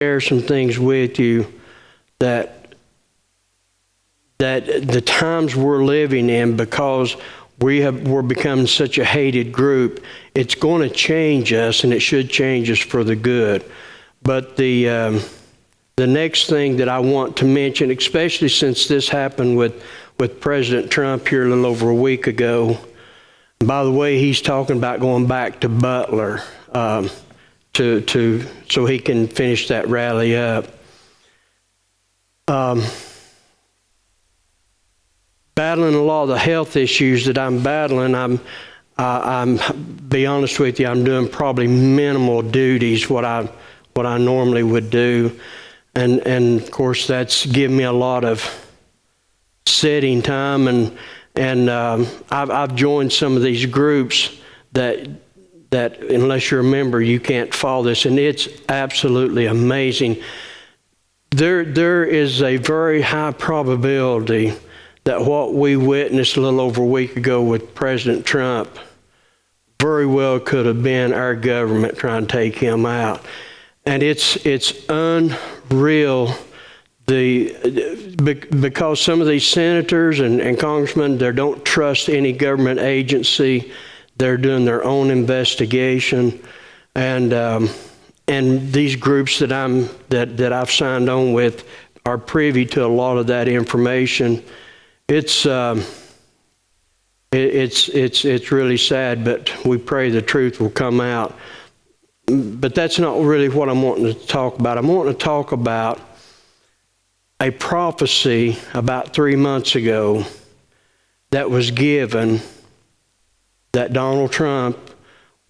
share some things with you that the times we're living in, because we're becoming such a hated group, it's going to change us, and it should change us for the good. But the next thing that I want to mention, especially since this happened with President Trump here a little over a week ago. And by the way, he's talking about going back to Butler so he can finish that rally up. Battling a lot of the health issues that I'm battling, I'm be honest with you, I'm doing probably minimal duties what I normally would do, and of course that's given me a lot of sitting time, and I've joined some of these groups that unless you're a member you can't follow this, and it's absolutely amazing. There is a very high probability that what we witnessed a little over a week ago with President Trump very well could have been our government trying to take him out. And it's unreal, because some of these senators and congressmen, they don't trust any government agency. They're doing their own investigation, and these groups that I've signed on with are privy to a lot of that information. It's really sad, but we pray the truth will come out. But that's not really what I'm wanting to talk about. I'm wanting to talk about a prophecy about 3 months ago that was given that Donald Trump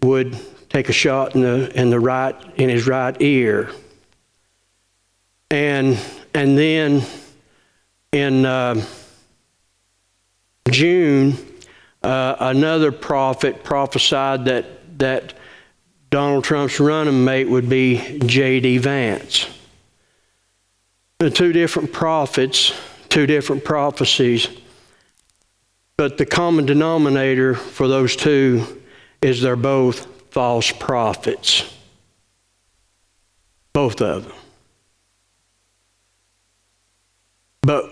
would take a shot in his right ear, and then in June, another prophet prophesied that Donald Trump's running mate would be J.D. Vance. The two different prophets, two different prophecies, but the common denominator for those two is they're both false prophets. Both of them. But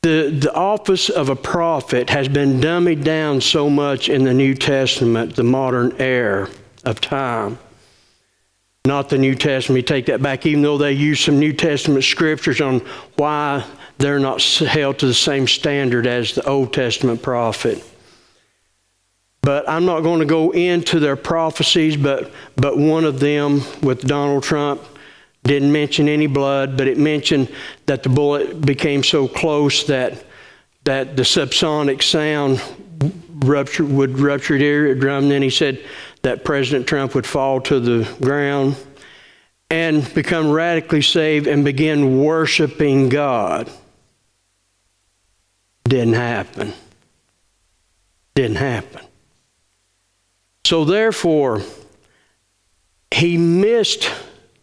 the office of a prophet has been dummied down so much in the New Testament, the modern era of time. Not the New Testament, you take that back, even though they use some New Testament scriptures on why they're not held to the same standard as the Old Testament prophet. But I'm not going to go into their prophecies, but one of them with Donald Trump didn't mention any blood, but it mentioned that the bullet became so close that the subsonic sound would rupture the eardrum. And then he said that President Trump would fall to the ground and become radically saved and begin worshiping God. Didn't happen. Didn't happen. So therefore, he missed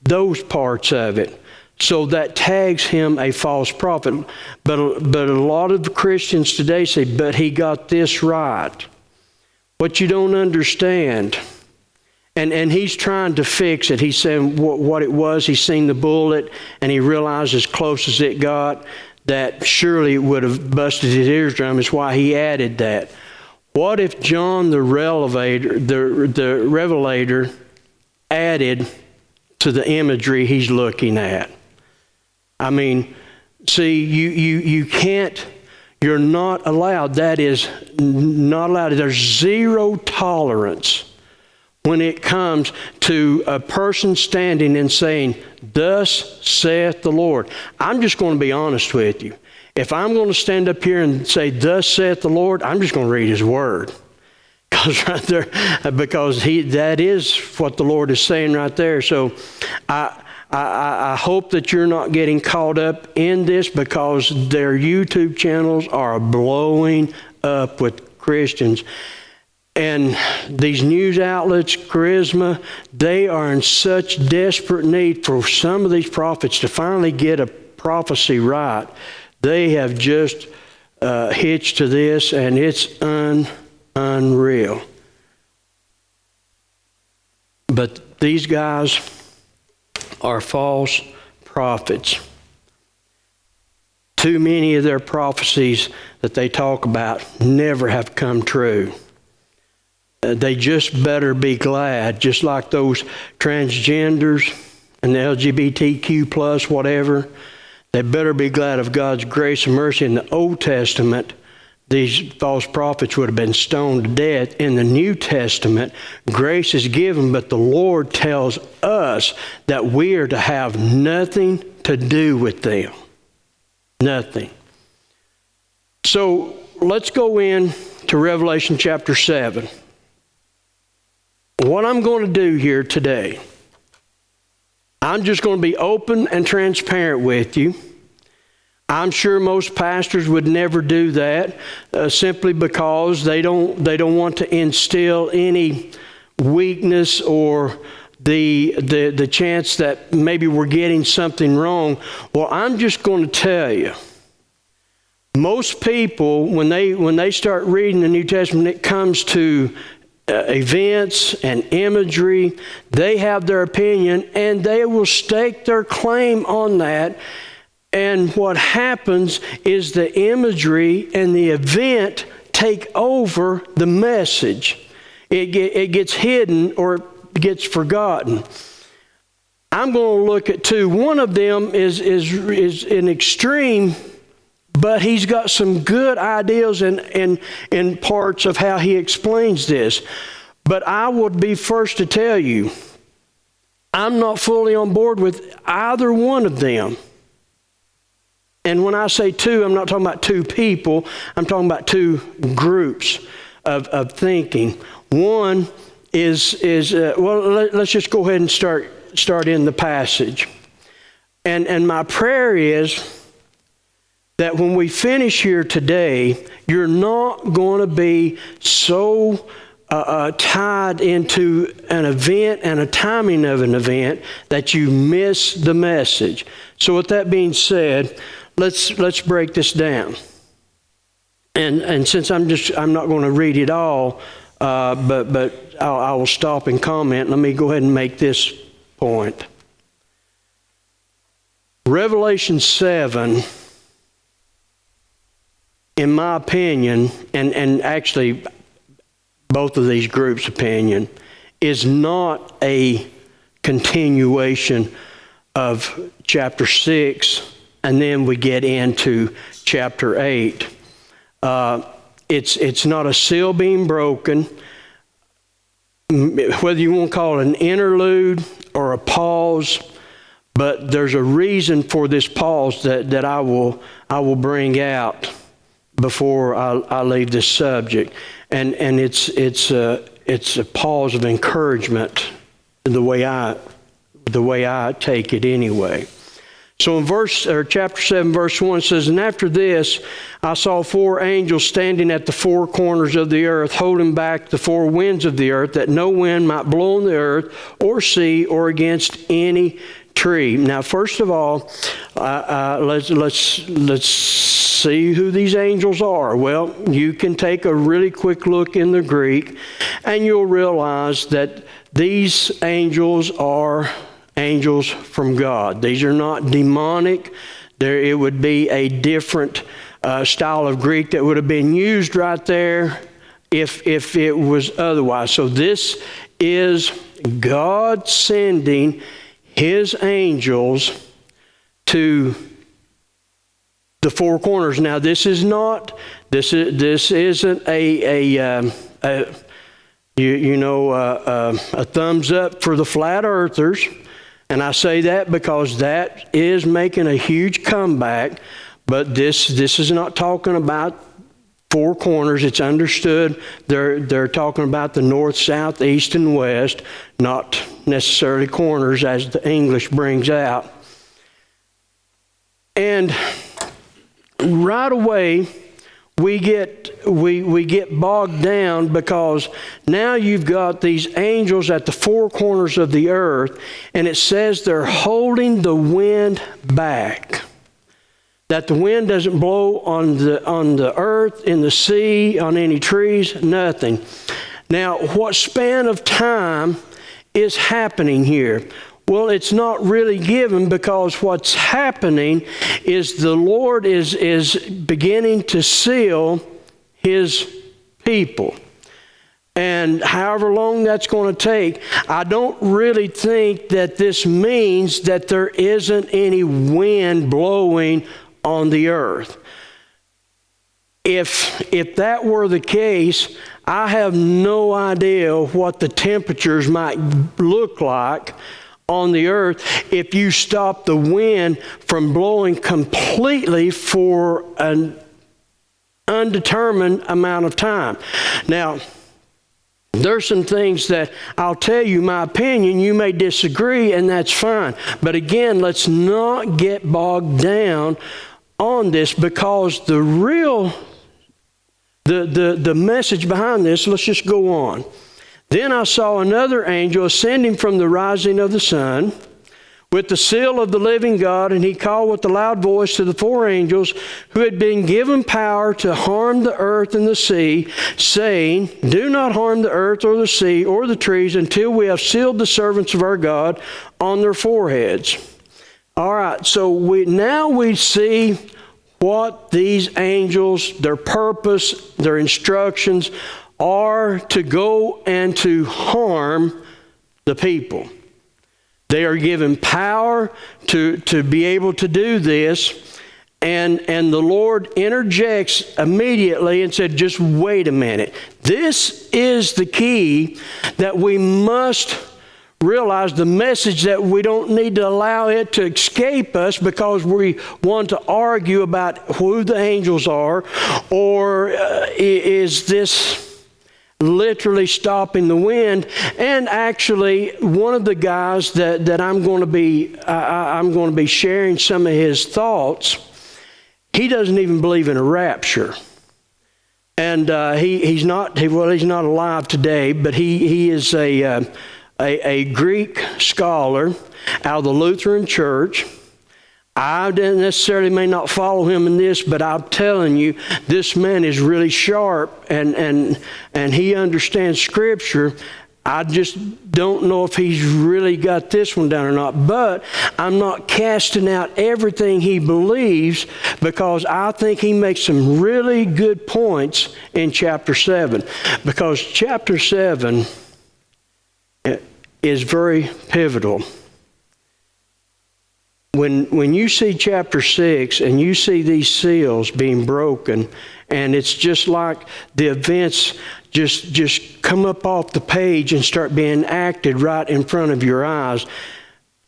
those parts of it. So that tags him a false prophet. But a lot of Christians today say, but he got this right. What you don't understand, and he's trying to fix it. He's saying what it was. He's seen the bullet, and he realized as close as it got that surely it would have busted his eardrum. Is why he added that. What if John the Revelator added to the imagery he's looking at? I mean, see, you can't, you're not allowed, that is not allowed. There's zero tolerance when it comes to a person standing and saying, thus saith the Lord. I'm just going to be honest with you. If I'm going to stand up here and say, thus saith the Lord, I'm just going to read His Word. Because that is what the Lord is saying right there. So I hope that you're not getting caught up in this, because their YouTube channels are blowing up with Christians. And these news outlets, Charisma, they are in such desperate need for some of these prophets to finally get a prophecy right. They have just hitched to this, and it's unreal. But these guys are false prophets. Too many of their prophecies that they talk about never have come true. They just better be glad, just like those transgenders and the LGBTQ plus whatever. They better be glad of God's grace and mercy. In the Old Testament, these false prophets would have been stoned to death. In the New Testament, grace is given, but the Lord tells us that we are to have nothing to do with them. Nothing. So let's go in to Revelation chapter 7. What I'm going to do here today, I'm just going to be open and transparent with you. I'm sure most pastors would never do that simply because they don't want to instill any weakness or the chance that maybe we're getting something wrong. Well, I'm just going to tell you, most people, when they start reading the New Testament, it comes to events and imagery, they have their opinion and they will stake their claim on that. And what happens is the imagery and the event take over the message. It gets hidden or it gets forgotten. I'm going to look at two. One of them is an extreme, but he's got some good ideas in parts of how he explains this. But I would be first to tell you, I'm not fully on board with either one of them. And when I say two, I'm not talking about two people. I'm talking about two groups of thinking. One is let's just go ahead and start in the passage. And my prayer is that when we finish here today, you're not going to be so tied into an event and a timing of an event that you miss the message. So with that being said, let's break this down. And since I'm not going to read it all, but I will stop and comment. Let me go ahead and make this point. Revelation 7, in my opinion, and actually both of these groups' opinion, is not a continuation of chapter 6, and then we get into chapter 8. It's not a seal being broken. Whether you want to call it an interlude or a pause, but there's a reason for this pause that I will bring out before I leave this subject, and it's a pause of encouragement, the way I take it anyway. So in chapter 7, verse 1, it says, "And after this, I saw 4 angels standing at the 4 corners of the earth, holding back the 4 winds of the earth, that no wind might blow on the earth or sea or against any tree." Now, first of all, let's see who these angels are. Well, you can take a really quick look in the Greek, and you'll realize that these angels are angels from God. These are not demonic. It would be a different style of Greek that would have been used right there if it was otherwise. So this is God sending His angels to the 4 corners. Now, this isn't a thumbs up for the flat earthers. And I say that because that is making a huge comeback. But this is not talking about 4 corners. It's understood they're talking about the north, south, east, and west, not necessarily corners as the English brings out. And right away, we get bogged down because now you've got these angels at the 4 corners of the earth, and it says they're holding the wind back. That the wind doesn't blow on the earth, in the sea, on any trees, nothing. Now, what span of time is happening here? Well, it's not really given, because what's happening is the Lord is beginning to seal His people. And however long that's going to take, I don't really think that this means that there isn't any wind blowing on the earth. If that were the case, I have no idea what the temperatures might look like on the earth if you stop the wind from blowing completely for an undetermined amount of time. Now, there's some things that I'll tell you my opinion. You may disagree, and that's fine. But again, let's not get bogged down on this, because the real, the message behind this, let's just go on. Then I saw another angel ascending from the rising of the sun with the seal of the living God, and he called with a loud voice to the four angels who had been given power to harm the earth and the sea, saying, "Do not harm the earth or the sea or the trees until we have sealed the servants of our God on their foreheads." All right, so we see what these angels, their purpose, their instructions are to go and to harm the people. They are given power to be able to do this. And the Lord interjects immediately and said, just wait a minute. This is the key that we must realize, the message that we don't need to allow it to escape us because we want to argue about who the angels are, or is this literally stopping the wind. And actually, one of the guys that I'm going to be sharing some of his thoughts, he doesn't even believe in a rapture. And he's not alive today, but he is a Greek scholar out of the Lutheran Church. I didn't necessarily may not follow him in this, but I'm telling you, this man is really sharp and he understands Scripture. I just don't know if he's really got this one down or not. But I'm not casting out everything he believes, because I think he makes some really good points in chapter 7. Because chapter 7 is very pivotal. When you see chapter 6 and you see these seals being broken, and it's just like the events just come up off the page and start being acted right in front of your eyes,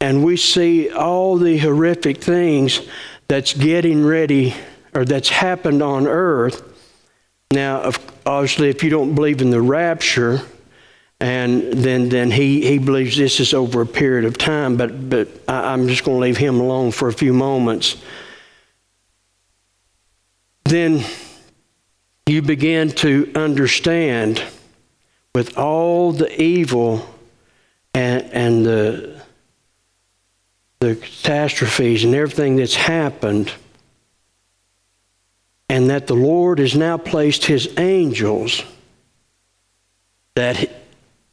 and we see all the horrific things that's getting ready, or that's happened on earth. Now, obviously, if you don't believe in the rapture, and then he believes this is over a period of time, but I'm just going to leave him alone for a few moments. Then you begin to understand, with all the evil and the catastrophes and everything that's happened, and that the Lord has now placed His angels, that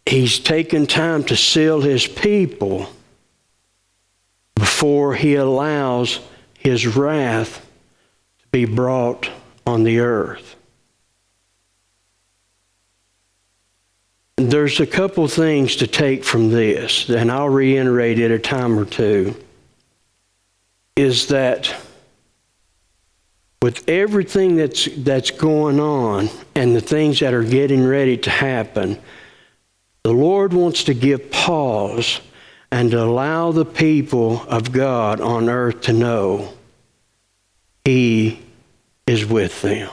He's taken time to seal His people before He allows His wrath to be brought on the earth. There's a couple things to take from this, and I'll reiterate it a time or two, is that with everything that's going on and the things that are getting ready to happen, the Lord wants to give pause and to allow the people of God on earth to know He is with them.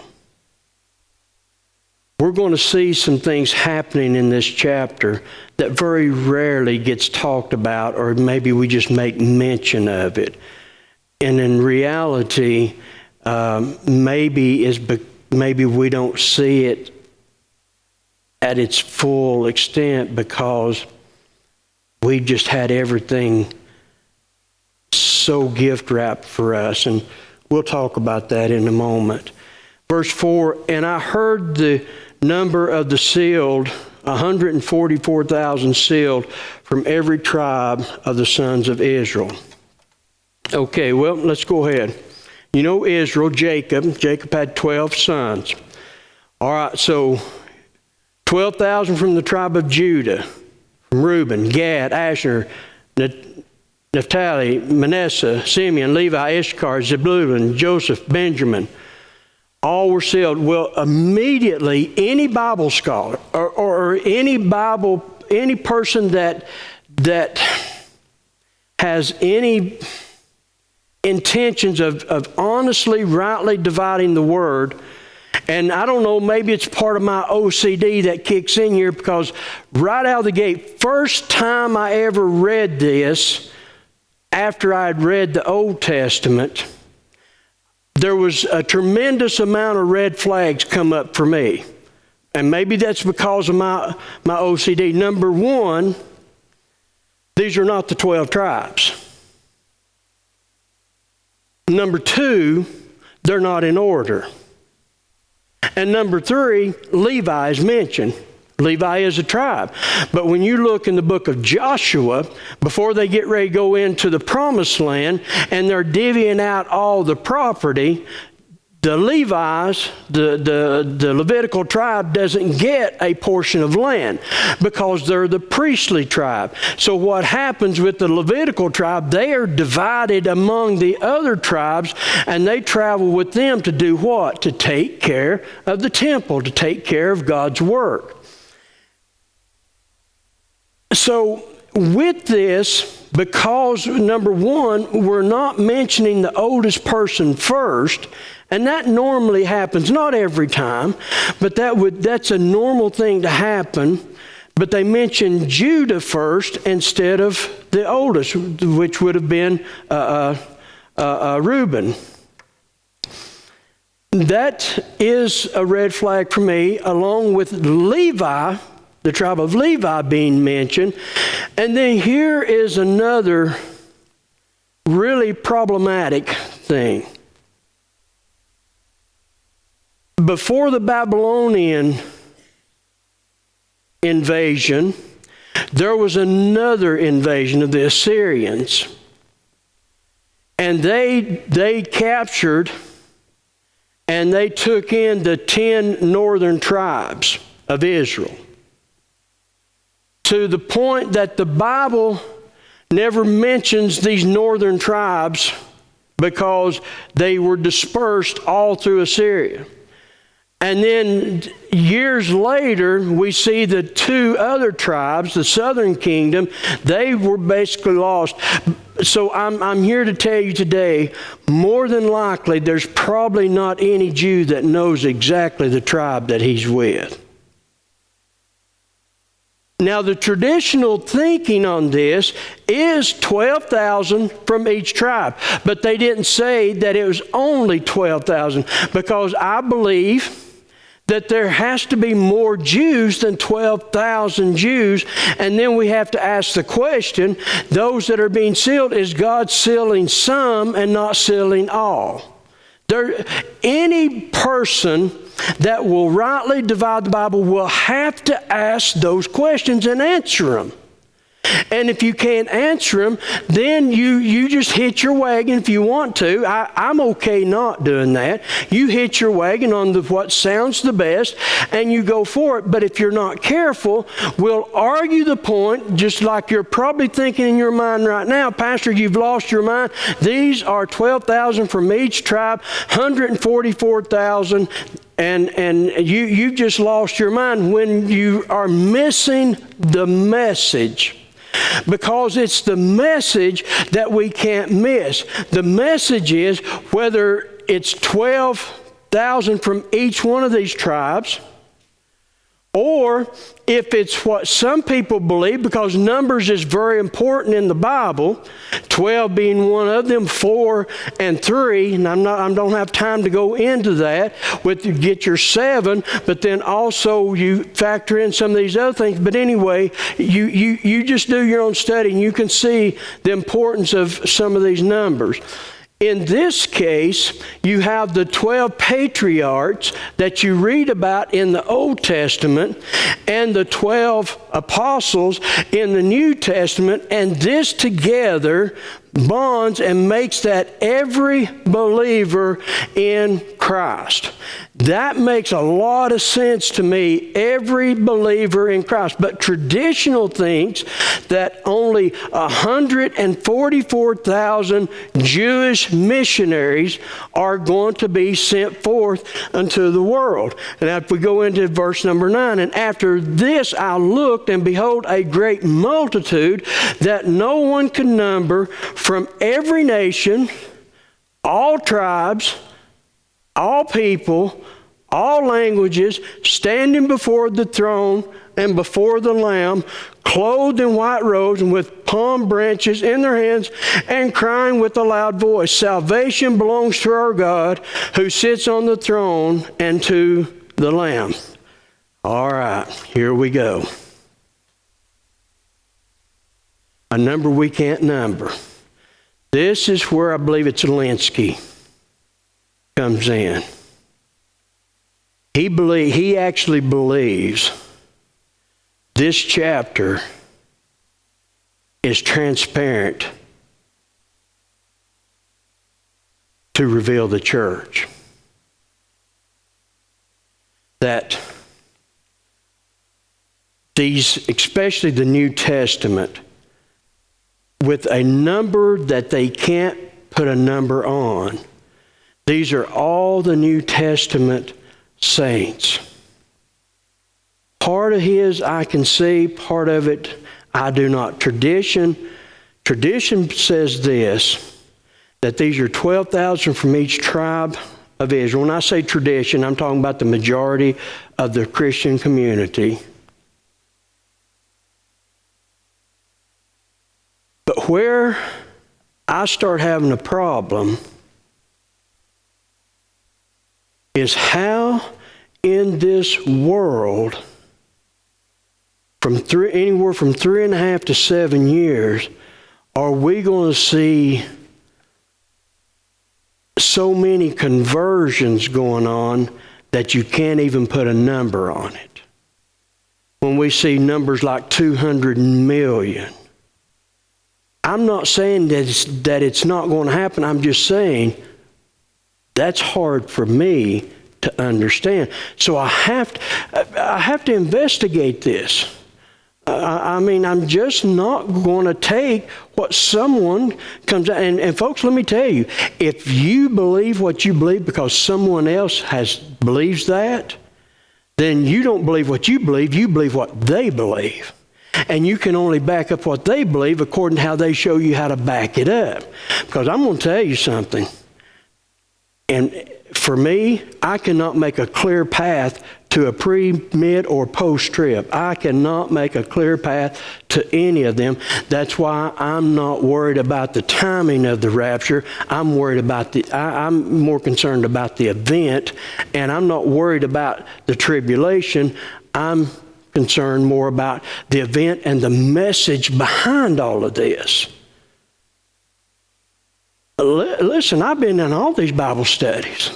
We're going to see some things happening in this chapter that very rarely gets talked about, or maybe we just make mention of it. And in reality, maybe we don't see it at its full extent because we just had everything so gift wrapped for us. And we'll talk about that in a moment. Verse 4, and I heard the number of the sealed 144,000 sealed from every tribe of the sons of Israel. Okay, well, let's go ahead. You know Israel, Jacob had 12 sons. All right, so 12,000 from the tribe of Judah, from Reuben, Gad, Asher, Naphtali, Manasseh, Simeon, Levi, Issachar, Zebulun, Joseph, Benjamin. All were sealed. Well, immediately any Bible scholar or any person that has any intentions of honestly, rightly dividing the word, and I don't know, maybe it's part of my OCD that kicks in here, because right out of the gate, first time I ever read this, after I had read the Old Testament, there was a tremendous amount of red flags come up for me. And maybe that's because of my OCD. Number one, these are not the 12 tribes. Number two, they're not in order. And number three, Levi is mentioned. Levi is a tribe. But when you look in the book of Joshua, before they get ready to go into the promised land and they're divvying out all the property, the Levites, the Levitical tribe doesn't get a portion of land because they're the priestly tribe. So what happens with the Levitical tribe, they are divided among the other tribes, and they travel with them to do what? To take care of the temple, to take care of God's work. So with this, because number one, we're not mentioning the oldest person first, and that normally happens, not every time, but that's a normal thing to happen. But they mention Judah first instead of the oldest, which would have been Reuben. That is a red flag for me, along with Levi, the tribe of Levi being mentioned. And then here is another really problematic thing. Before the Babylonian invasion, there was another invasion of the Assyrians. And they captured and they took in the 10 northern tribes of Israel, to the point that the Bible never mentions these northern tribes because they were dispersed all through Assyria. And then years later, we see the two other tribes, the southern kingdom, they were basically lost. So I'm here to tell you today, more than likely, there's probably not any Jew that knows exactly the tribe that he's with. Now, the traditional thinking on this is 12,000 from each tribe. But they didn't say that it was only 12,000, because I believe that there has to be more Jews than 12,000 Jews. And then we have to ask the question, those that are being sealed, is God sealing some and not sealing all? Any person that will rightly divide the Bible will have to ask those questions and answer them. And if you can't answer them, then you just hitch your wagon if you want to. I'm okay not doing that. You hitch your wagon on what sounds the best, and you go for it. But if you're not careful, we'll argue the point, just like you're probably thinking in your mind right now, Pastor, you've lost your mind. These are 12,000 from each tribe, 144,000. And you just lost your mind when you are missing the message. Because it's the message that we can't miss. The message is, whether it's 12,000 from each one of these tribes, or if it's what some people believe, because numbers is very important in the Bible, 12 being one of them, 4 and 3, and I don't have time to go into that, get your 7, but then also you factor in some of these other things. But anyway, you just do your own study and you can see the importance of some of these numbers. In this case, you have the 12 patriarchs that you read about in the Old Testament and the 12 apostles in the New Testament, and this together bonds and makes that every believer in Christ. That makes a lot of sense to me, every believer in Christ. But traditional thinks that only 144,000 Jewish missionaries are going to be sent forth unto the world. And if we go into verse number 9, and after this I looked, and behold, a great multitude that no one could number, from every nation, all tribes, all people, all languages, standing before the throne and before the Lamb, clothed in white robes and with palm branches in their hands, and crying with a loud voice, "Salvation belongs to our God who sits on the throne and to the Lamb." All right, here we go. A number we can't number. This is where I believe it's Linsky comes in. He actually believes this chapter is transparent to reveal the church. That these, especially the New Testament, with a number that they can't put a number on, these are all the New Testament saints. Part of his I can see, part of it I do not. Tradition says this, that these are 12,000 from each tribe of Israel. When I say tradition, I'm talking about the majority of the Christian community. But where I start having a problem is how in this world, anywhere from 3.5 to 7 years, are we going to see so many conversions going on that you can't even put a number on it? When we see numbers like 200 million. I'm not saying that it's not going to happen. I'm just saying that's hard for me to understand. So I have to investigate this. I mean, I'm just not going to take what someone comes out. And folks, let me tell you, if you believe what you believe because someone else believes that, then you don't believe what you believe what they believe. And you can only back up what they believe according to how they show you how to back it up. Because I'm going to tell you something. And for me, I cannot make a clear path to a pre, mid, or post-trib. I cannot make a clear path to any of them. That's why I'm not worried about the timing of the rapture. I'm more concerned about the event, and I'm not worried about the tribulation. I'm concerned more about the event and the message behind all of this. Listen, I've been in all these Bible studies.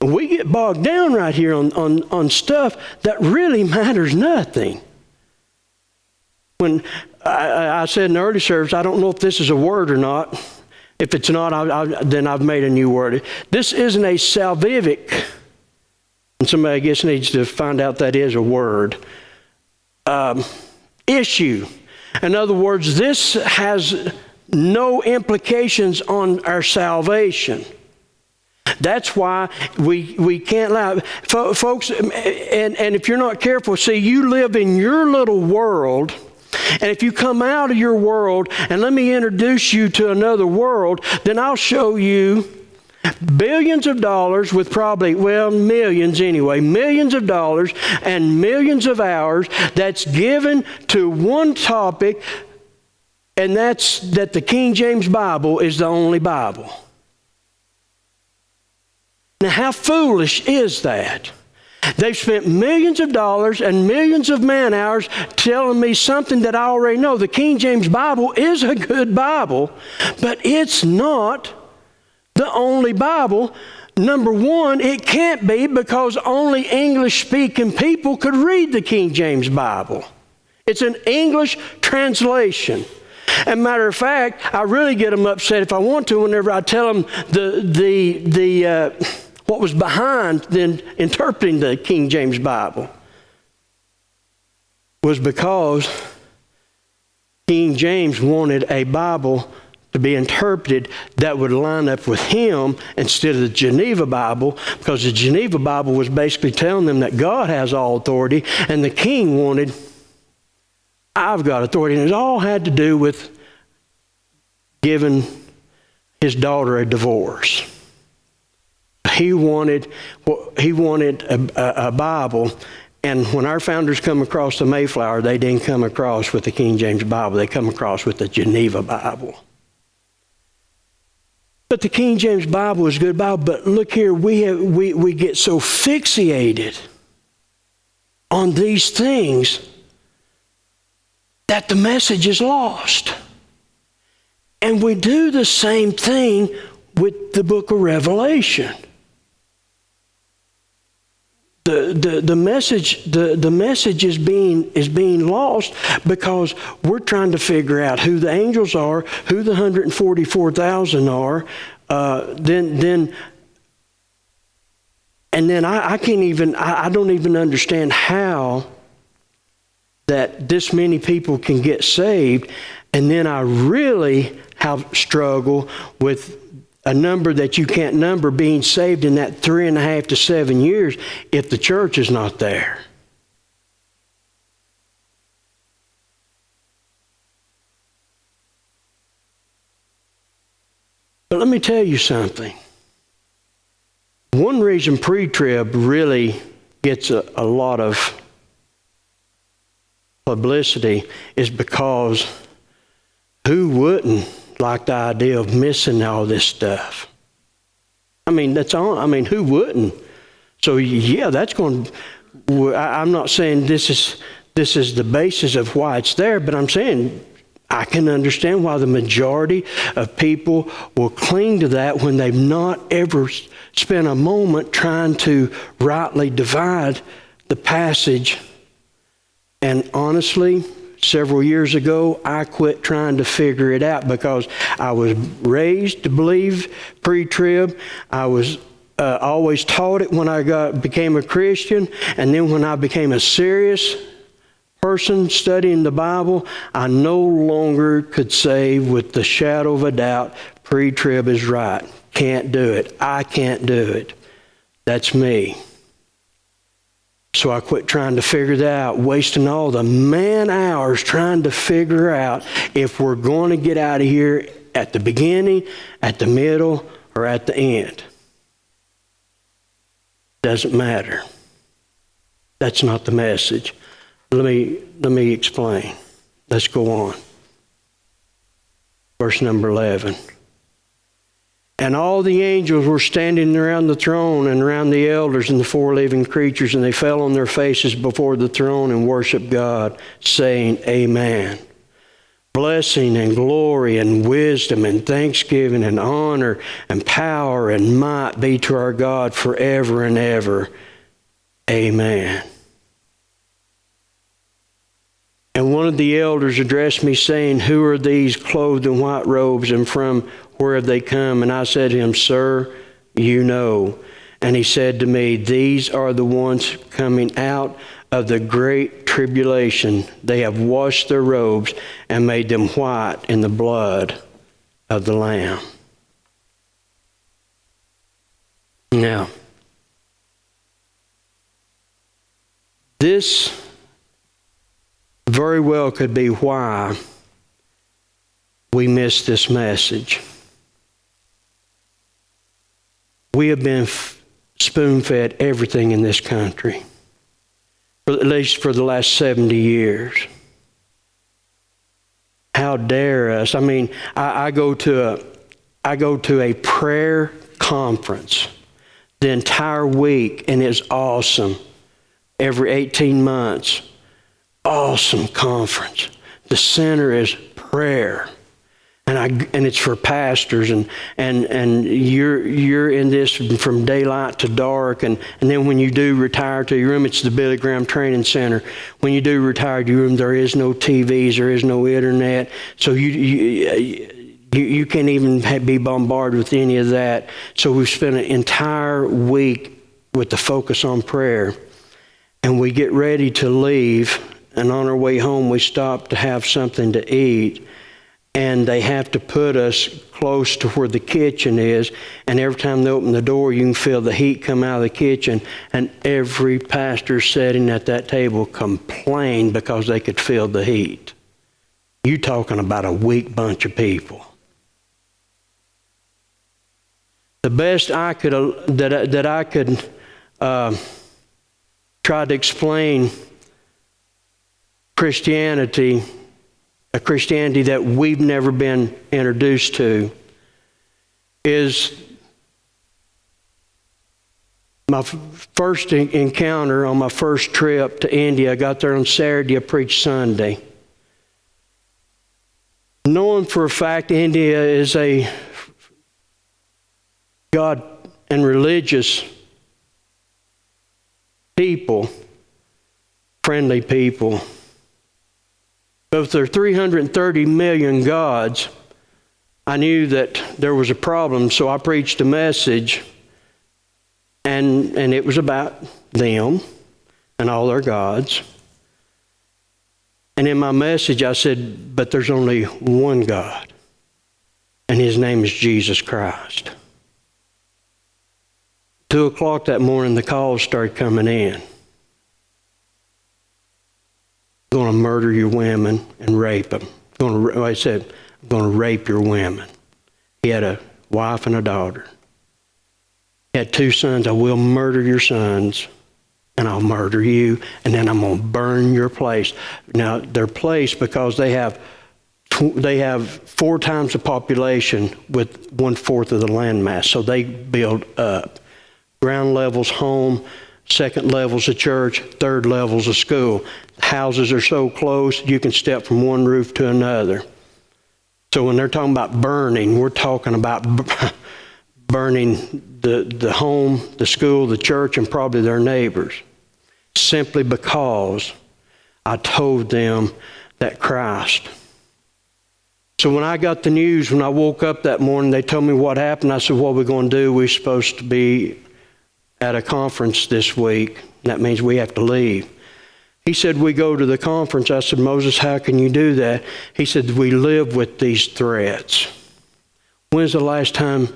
We get bogged down right here on stuff that really matters nothing. When I said in the early service, I don't know if this is a word or not. If it's not, then I've made a new word. This isn't a salvific, and somebody, I guess, needs to find out that is a word, issue. In other words, this has no implications on our salvation. That's why we can't lie. Folks, and if you're not careful, see, you live in your little world, and if you come out of your world, and let me introduce you to another world, then I'll show you billions of dollars with probably, millions anyway, millions of dollars and millions of hours that's given to one topic, and that's that the King James Bible is the only Bible. Now, how foolish is that? They've spent millions of dollars and millions of man hours telling me something that I already know. The King James Bible is a good Bible, but it's not the only Bible. Number one, it can't be, because only English-speaking people could read the King James Bible. It's an English translation. And matter of fact, I really get them upset if I want to whenever I tell them what was behind then interpreting the King James Bible was because King James wanted a Bible to be interpreted that would line up with him instead of the Geneva Bible, because the Geneva Bible was basically telling them that God has all authority, and the king wanted, I've got authority. And it all had to do with giving his daughter a divorce. He wanted a Bible, and when our founders come across the Mayflower, they didn't come across with the King James Bible. They come across with the Geneva Bible. But the King James Bible is a good Bible. But look here, we get so fixated on these things that the message is lost. And we do the same thing with the book of Revelation. The message is being lost because we're trying to figure out who the angels are, who the 144,000 are. Then I don't even understand how that this many people can get saved. And then I really have struggled with a number that you can't number being saved in that 3.5 to 7 years if the church is not there. But let me tell you something. One reason pre-trib really gets a lot of publicity is because who wouldn't like the idea of missing all this stuff? I mean, who wouldn't? So yeah, that's going to, I'm not saying this is the basis of why it's there, but I'm saying I can understand why the majority of people will cling to that when they've not ever spent a moment trying to rightly divide the passage. And honestly, several years ago, I quit trying to figure it out because I was raised to believe pre-trib. I was always taught it when I became a Christian. And then when I became a serious person studying the Bible, I no longer could say with the shadow of a doubt, pre-trib is right. Can't do it. I can't do it. That's me. So I quit trying to figure that out, wasting all the man hours trying to figure out if we're going to get out of here at the beginning, at the middle, or at the end. Doesn't matter. That's not the message. Let me explain. Let's go on. Verse number 11. And all the angels were standing around the throne and around the elders and the 4 living creatures, and they fell on their faces before the throne and worshiped God, saying, Amen. Blessing and glory and wisdom and thanksgiving and honor and power and might be to our God forever and ever. Amen. And one of the elders addressed me, saying, Who are these clothed in white robes, and from where have they come? And I said to him, Sir, you know. And he said to me, These are the ones coming out of the great tribulation. They have washed their robes and made them white in the blood of the Lamb. Now, this very well could be why we miss this message. We have been spoon-fed everything in this country, at least for the last 70 years. How dare us? I mean, I go to a prayer conference the entire week, and it's awesome. every 18 months. Awesome conference. The center is prayer. And it's for pastors, and you're in this from daylight to dark, and then when you do retire to your room, it's the Billy Graham Training Center. When you do retire to your room, there is no TVs, there is no internet, so you can't even be bombarded with any of that. So we've spent an entire week with the focus on prayer, and we get ready to leave, and on our way home we stop to have something to eat. And they have to put us close to where the kitchen is. And every time they open the door, you can feel the heat come out of the kitchen. And every pastor sitting at that table complained because they could feel the heat. You talking about a weak bunch of people. The best I could that I could try to explain Christianity, a Christianity that we've never been introduced to, is my first encounter on my first trip to India. I got there on Saturday, I preached Sunday. Knowing for a fact India is a God and religious people, friendly people. But if there are 330 million gods, I knew that there was a problem, so I preached a message, and it was about them and all their gods. And in my message I said, but there's only one God, and His name is Jesus Christ. 2 o'clock that morning, the calls started coming in. Going to murder your women and rape them. I said, I'm going to rape your women. He had a wife and a daughter. He had 2 sons. I will murder your sons, and I'll murder you, and then I'm going to burn your place. Now, their place, because they have 4 times the population with 1/4 of the landmass, so they build up. Ground level's home, second level's a church, third level's a school. Houses are so close, you can step from one roof to another. So when they're talking about burning, we're talking about burning the home, the school, the church, and probably their neighbors. Simply because I told them that Christ. So when I got the news, when I woke up that morning, they told me what happened. I said, what are we going to do? We're supposed to be at a conference this week. That means we have to leave. He said, we go to the conference. I said, Moses, how can you do that? He said, we live with these threats. When's the last time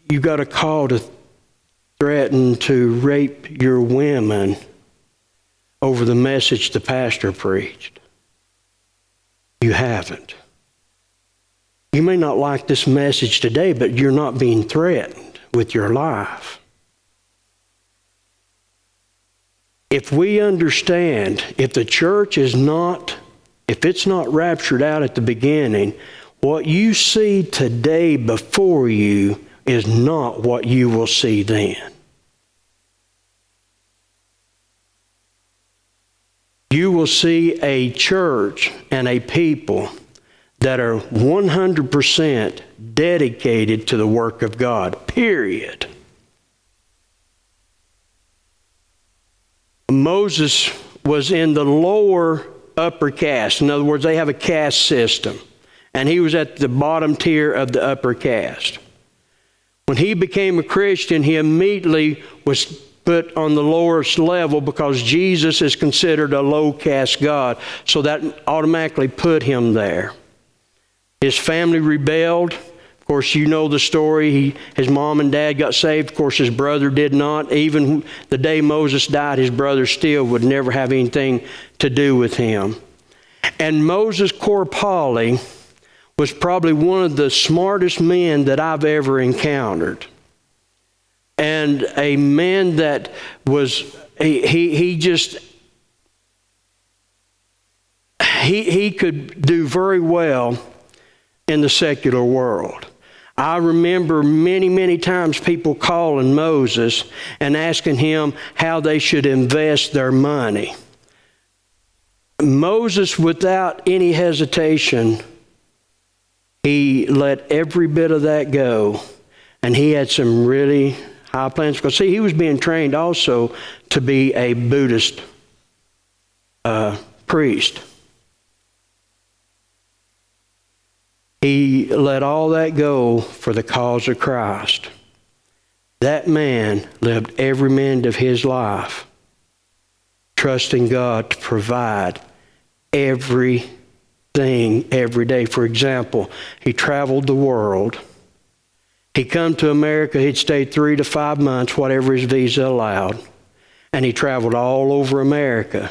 you got a call to threaten to rape your women over the message the pastor preached? You haven't. You may not like this message today, but you're not being threatened with your life. If we understand, if the church is not, if it's not raptured out at the beginning, what you see today before you is not what you will see then. You will see a church and a people that are 100% dedicated to the work of God, period. Moses was in the lower upper caste. In other words, they have a caste system. And he was at the bottom tier of the upper caste. When he became a Christian, he immediately was put on the lowest level because Jesus is considered a low caste God. So that automatically put him there. His family rebelled. Of course, you know the story. His mom and dad got saved. Of course, his brother did not. Even the day Moses died, his brother still would never have anything to do with him. And Moses Korpali was probably one of the smartest men that I've ever encountered. And a man that was, he could do very well in the secular world. I remember many, many times people calling Moses and asking him how they should invest their money. Moses, without any hesitation, he let every bit of that go. And he had some really high plans. Because, see, he was being trained also to be a Buddhist priest. He let all that go for the cause of Christ. That man lived every minute of his life trusting God to provide everything every day. For example, he traveled the world. He'd come to America, he'd stay 3 to 5 months, whatever his visa allowed. And he traveled all over America,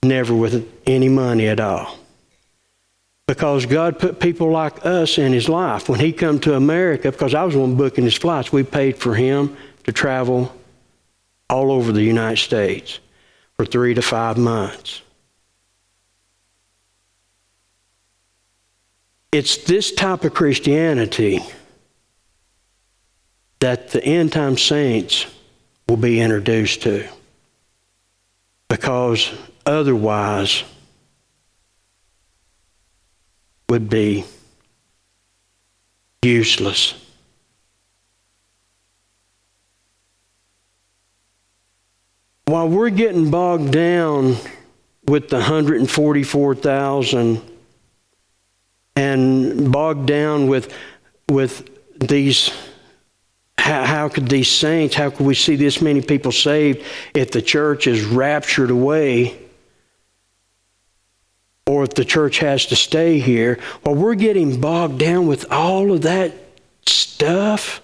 never with any money at all. Because God put people like us in his life. When he come to America, because I was the one booking his flights, we paid for him to travel all over the United States for 3 to 5 months. It's this type of Christianity that the end time saints will be introduced to. Because otherwise would be useless. While we're getting bogged down with the 144,000 and bogged down with these, how could these saints, how could we see this many people saved if the church is raptured away? Or if the church has to stay here, while we're getting bogged down with all of that stuff,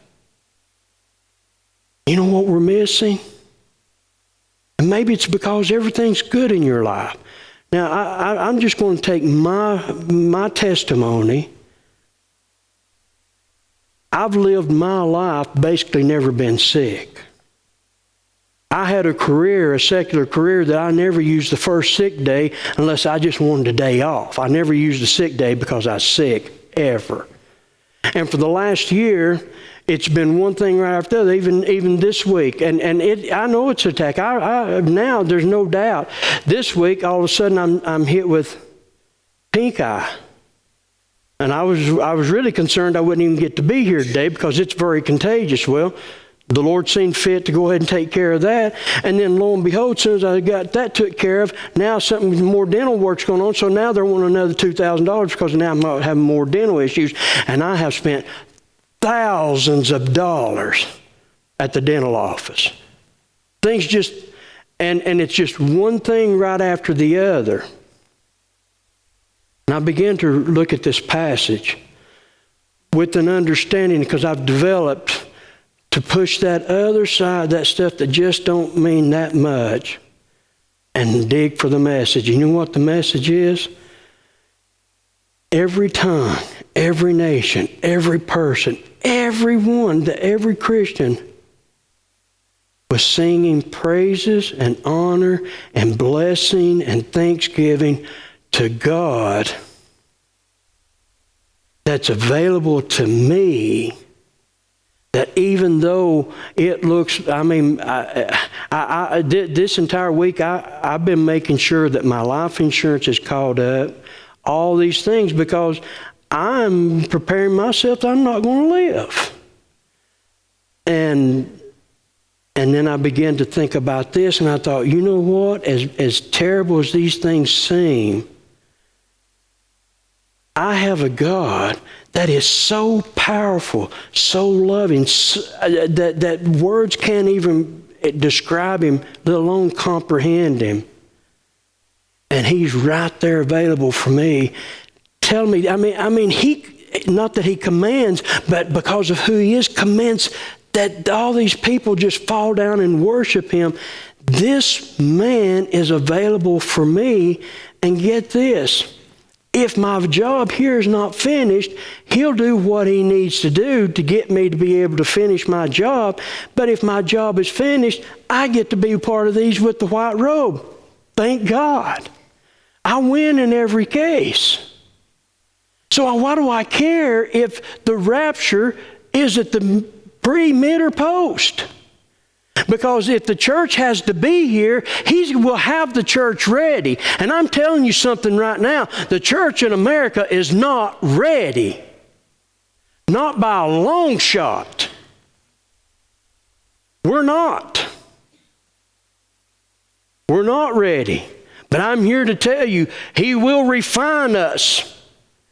you know what we're missing? And maybe it's because everything's good in your life. Now, I'm just going to take my testimony. I've lived my life basically never been sick. I had a career, a secular career, that I never used the first sick day unless I just wanted a day off. I never used a sick day because I was sick, ever. And for the last year, it's been one thing right after the other, even this week. And I know it's an attack. Now, there's no doubt. This week, all of a sudden, I'm hit with pink eye. And I was really concerned I wouldn't even get to be here today because it's very contagious. Well, the Lord seemed fit to go ahead and take care of that. And then lo and behold, as soon as I got that took care of, now something more dental work's going on. So now they're wanting another $2,000 because now I'm having more dental issues. And I have spent thousands of dollars at the dental office. Things just, and it's just one thing right after the other. And I began to look at this passage with an understanding, because I've developed to push that other side, that stuff that just don't mean that much, and dig for the message. You know what the message is? Every tongue, every nation, every person, everyone, every Christian was singing praises and honor and blessing and thanksgiving to God that's available to me. That even though it looks, this entire week I've been making sure that my life insurance is caught up, all these things, because I'm preparing myself that I'm not going to live. And then I began to think about this, and I thought, you know what? As terrible as these things seem, I have a God that is so powerful, so loving, that words can't even describe him, let alone comprehend him. And he's right there available for me. Tell me, he, not that he commands, but because of who he is, commands that all these people just fall down and worship him. This man is available for me, and get this. If my job here is not finished, he'll do what he needs to do to get me to be able to finish my job. But if my job is finished, I get to be a part of these with the white robe. Thank God. I win in every case. So why do I care if the rapture is at the pre, mid, or post? Because if the church has to be here, He will have the church ready. And I'm telling you something right now, the church in America is not ready. Not by a long shot. We're not. We're not ready. But I'm here to tell you, He will refine us.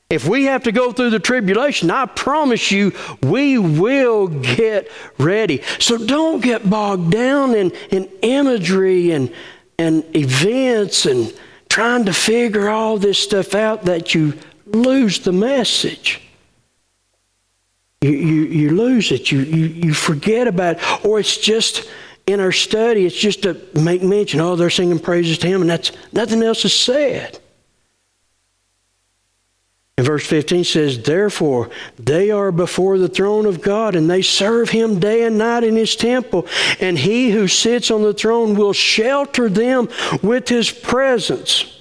If we have to go through the tribulation, I promise you, we will get ready. So don't get bogged down in imagery and events and trying to figure all this stuff out that you lose the message. You lose it. You forget about it. Or it's just in our study, it's just to make mention, oh, they're singing praises to Him, and that's nothing else is said. And verse 15 says, therefore, they are before the throne of God, and they serve Him day and night in His temple. And He who sits on the throne will shelter them with His presence.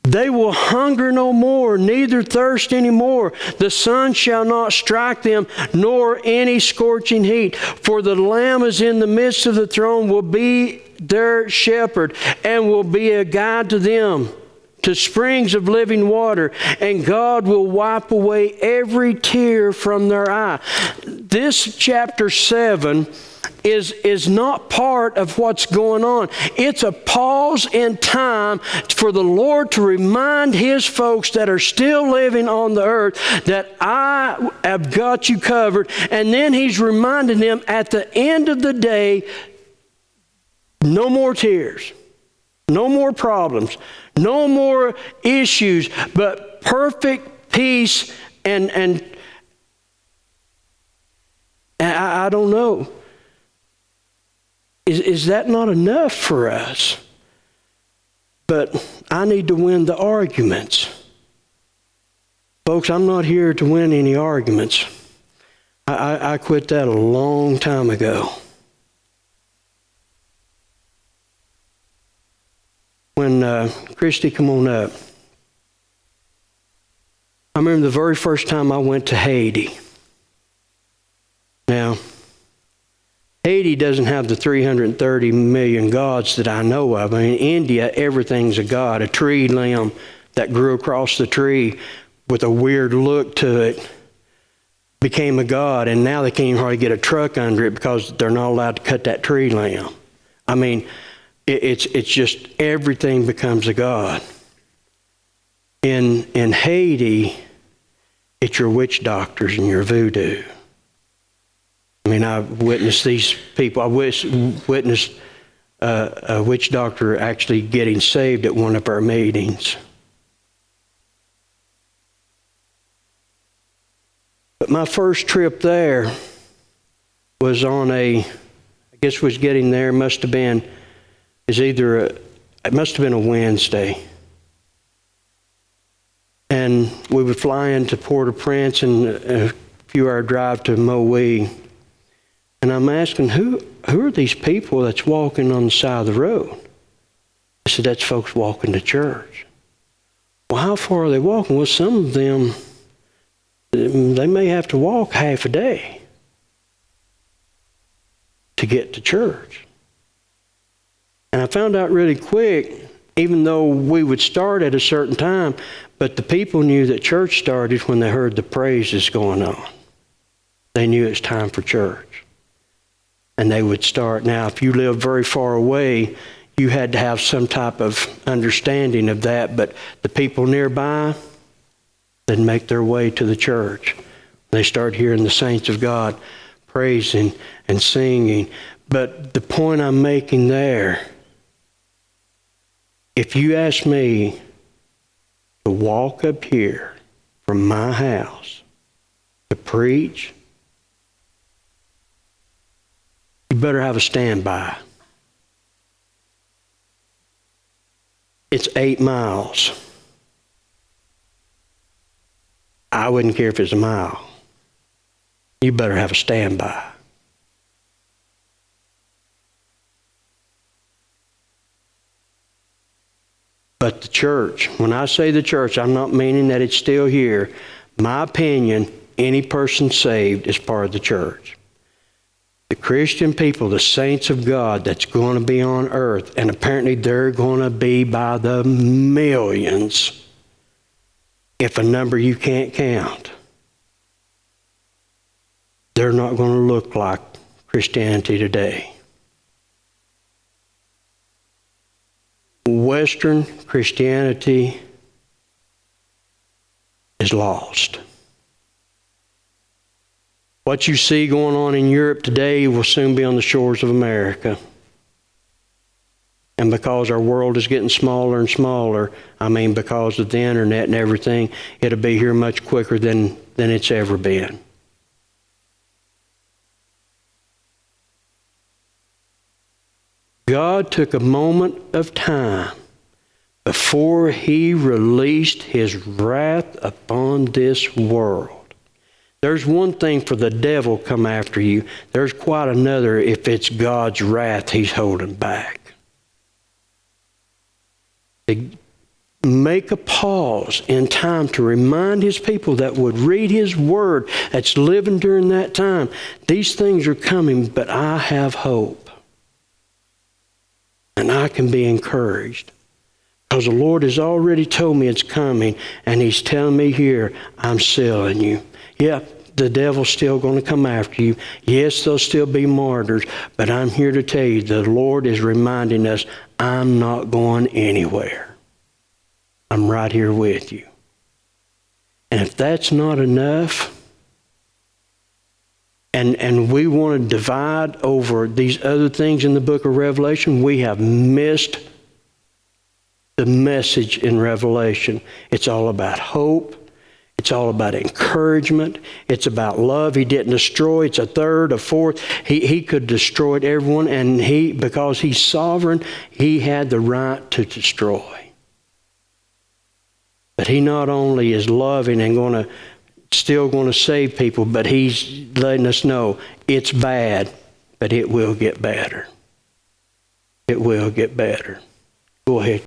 They will hunger no more, neither thirst any more. The sun shall not strike them, nor any scorching heat. For the Lamb is in the midst of the throne, will be their shepherd, and will be a guide to them, to springs of living water, and God will wipe away every tear from their eye. This chapter 7 is not part of what's going on. It's a pause in time for the Lord to remind His folks that are still living on the earth that I have got you covered. And then He's reminding them at the end of the day, no more tears, no more problems, no more issues, but perfect peace and I don't know. Is that not enough for us? But I need to win the arguments. Folks, I'm not here to win any arguments. I quit that a long time ago. When Christy, come on up. I remember the very first time I went to Haiti. Now, Haiti doesn't have the 330 million gods that I know of. I mean, in India, everything's a god. A tree limb that grew across the tree with a weird look to it became a god, and now they can't even hardly get a truck under it because they're not allowed to cut that tree limb. I mean, it's just everything becomes a god. In Haiti, it's your witch doctors and your voodoo. I mean, I've witnessed these people. I witnessed a witch doctor actually getting saved at one of our meetings. But my first trip there was on I guess was getting there, it must have been a Wednesday. And we would fly into Port-au-Prince and a few-hour drive to Moe. And I'm asking, who are these people that's walking on the side of the road? I said, that's folks walking to church. Well, how far are they walking? Well, some of them, they may have to walk half a day to get to church. And I found out really quick, even though we would start at a certain time, but the people knew that church started when they heard the praises going on. They knew it's time for church. And they would start. Now, if you lived very far away, you had to have some type of understanding of that. But the people nearby, they'd make their way to the church. They start hearing the saints of God praising and singing. But the point I'm making there, if you ask me to walk up here from my house to preach, you better have a standby. It's 8 miles. I wouldn't care if it's a mile. You better have a standby. But the church, when I say the church, I'm not meaning that it's still here. My opinion, any person saved is part of the church. The Christian people, the saints of God that's going to be on earth, and apparently they're going to be by the millions, if a number you can't count. They're not going to look like Christianity today. Western Christianity is lost. What you see going on in Europe today will soon be on the shores of America. And because our world is getting smaller and smaller, because of the internet and everything, it'll be here much quicker than it's ever been. God took a moment of time before He released His wrath upon this world. There's one thing for the devil come after you. There's quite another if it's God's wrath He's holding back. To make a pause in time to remind His people that would read His Word, that's living during that time. These things are coming, but I have hope. And I can be encouraged. Because the Lord has already told me it's coming, and He's telling me here, I'm sealing you. Yeah, the devil's still going to come after you. Yes, there'll still be martyrs, but I'm here to tell you, the Lord is reminding us, I'm not going anywhere. I'm right here with you. And if that's not enough, and we want to divide over these other things in the book of Revelation, we have missed the message in Revelation. It's all about hope. It's all about encouragement. It's about love. He didn't destroy. It's a third, a fourth. He could have destroyed everyone, and because He's sovereign, He had the right to destroy. But He not only is loving and still going to save people, but He's letting us know it's bad, but it will get better. It will get better. Go ahead.